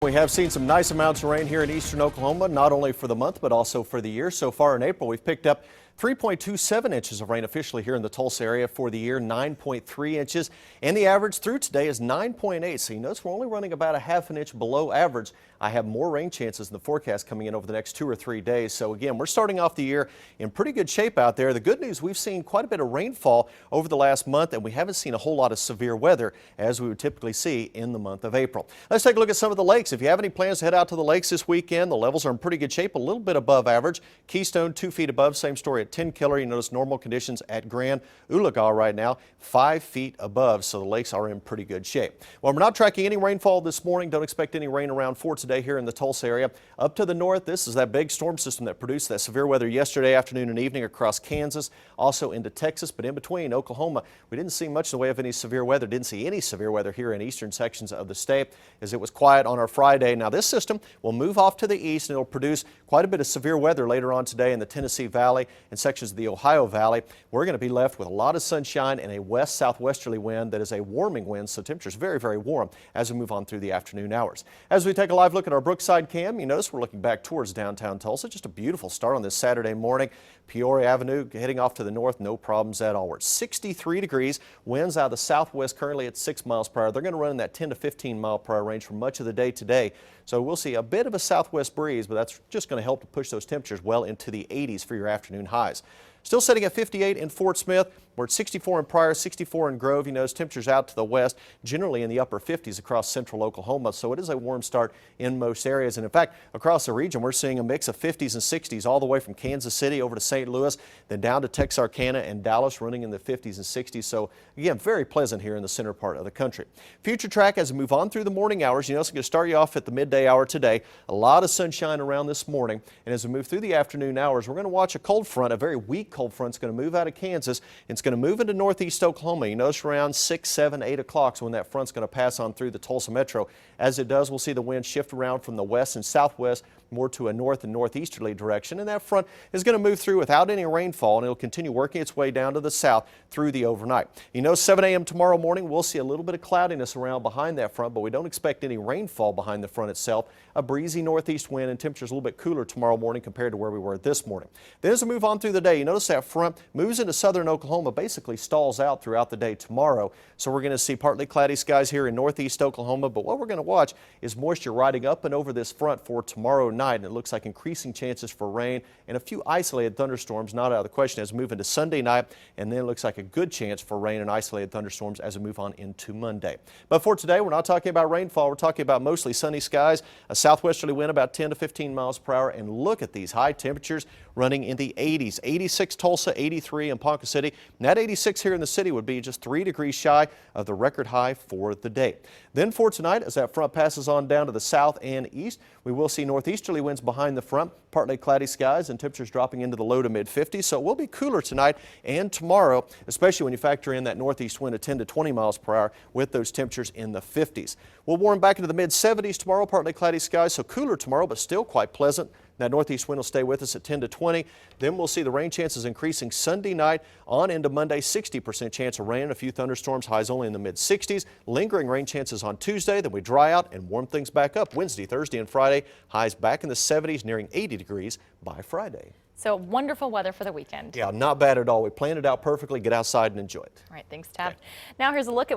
We have seen some nice amounts of rain here in eastern Oklahoma, not only for the month, but also for the year. So far in April, we've picked up 3.27 inches of rain officially here in the Tulsa area for the year, 9.3 inches. And the average through today is 9.8. So you notice we're only running about a half an inch below average. I have more rain chances in the forecast coming in over the next 2 or 3 days. So again, we're starting off the year in pretty good shape out there. The good news, we've seen quite a bit of rainfall over the last month, and we haven't seen a whole lot of severe weather as we would typically see in the month of April. Let's take a look at some of the lakes. If you have any plans to head out to the lakes this weekend, the levels are in pretty good shape, a little bit above average. Keystone 2 feet above, same story at Tenkiller. You notice normal conditions at Grand. Oologah right now 5 feet above, so the lakes are in pretty good shape. Well, we're not tracking any rainfall this morning. Don't expect any rain around for today here in the Tulsa area. Up to the north, this is that big storm system that produced that severe weather yesterday afternoon and evening across Kansas, also into Texas, but in between Oklahoma, we didn't see much in the way of any severe weather. Didn't see any severe weather here in eastern sections of the state as it was quiet on our Friday. Now this system will move off to the east and it'll produce quite a bit of severe weather later on today in the Tennessee Valley and sections of the Ohio Valley. We're going to be left with a lot of sunshine and a west-southwesterly wind that is a warming wind, so temperatures very, very warm as we move on through the afternoon hours. As we take a live look at our Brookside cam, you notice we're looking back towards downtown Tulsa. Just a beautiful start on this Saturday morning. Peoria Avenue heading off to the north, no problems at all. We're at 63 degrees, winds out of the southwest currently at 6 miles per hour. They're going to run in that 10 to 15 mile per hour range for much of the day today. So we'll see a bit of a southwest breeze, but that's just going to help to push those temperatures well into the 80s for your afternoon highs. Still sitting at 58 in Fort Smith. We're at 64 in Pryor, 64 in Grove. You notice temperatures out to the west, generally in the upper 50s across central Oklahoma. So it is a warm start in most areas. And in fact, across the region, we're seeing a mix of 50s and 60s all the way from Kansas City over to St. Louis, then down to Texarkana and Dallas, running in the 50s and 60s. So again, very pleasant here in the center part of the country. Future track as we move on through the morning hours. You know, it's going to start you off at the midday hour today. A lot of sunshine around this morning. And as we move through the afternoon hours, we're going to watch a cold front, a very weak cold front. It's going to move out of Kansas. It's going to move into northeast Oklahoma. You notice around 6, 7, 8 o'clock is when that front's going to pass on through the Tulsa metro. As it does, we'll see the wind shift around from the west and southwest more to a north and northeasterly direction, and that front is going to move through without any rainfall, and it'll continue working its way down to the south through the overnight. You know, 7 a.m. tomorrow morning, we'll see a little bit of cloudiness around behind that front, but we don't expect any rainfall behind the front itself. A breezy northeast wind and temperatures a little bit cooler tomorrow morning compared to where we were this morning. Then as we move on through the day, you notice that front moves into southern Oklahoma, basically stalls out throughout the day tomorrow. So we're going to see partly cloudy skies here in northeast Oklahoma, but what we're going to watch is moisture riding up and over this front for tomorrow night, and it looks like increasing chances for rain and a few isolated thunderstorms not out of the question as we move into Sunday night, and then it looks like a good chance for rain and isolated thunderstorms as we move on into Monday. But for today, we're not talking about rainfall. We're talking about mostly sunny skies, a southwesterly wind about 10 to 15 miles per hour, and look at these high temperatures running in the 80s. 86 Tulsa, 83 in Ponca City, and that 86 here in the city would be just 3 degrees shy of the record high for the day. Then for tonight, as that front passes on down to the south and east, we will see northeasterly winds behind the front, partly cloudy skies and temperatures dropping into the low to mid 50s. So it will be cooler tonight and tomorrow, especially when you factor in that northeast wind of 10 to 20 miles per hour with those temperatures in the 50s. We'll warm back into the mid 70s tomorrow, partly cloudy skies, so cooler tomorrow, but still quite pleasant. That northeast wind will stay with us at 10 to 20. Then we'll see the rain chances increasing Sunday night on into Monday. 60% chance of rain and a few thunderstorms, highs only in the mid 60s. Lingering rain chances on Tuesday. Then we dry out and warm things back up Wednesday, Thursday, and Friday. Highs back in the 70s, nearing 80 degrees by Friday. So wonderful weather for the weekend. Yeah, not bad at all. We planned it out perfectly. Get outside and enjoy it. All right, thanks, Tab. Okay. Now here's a look at what's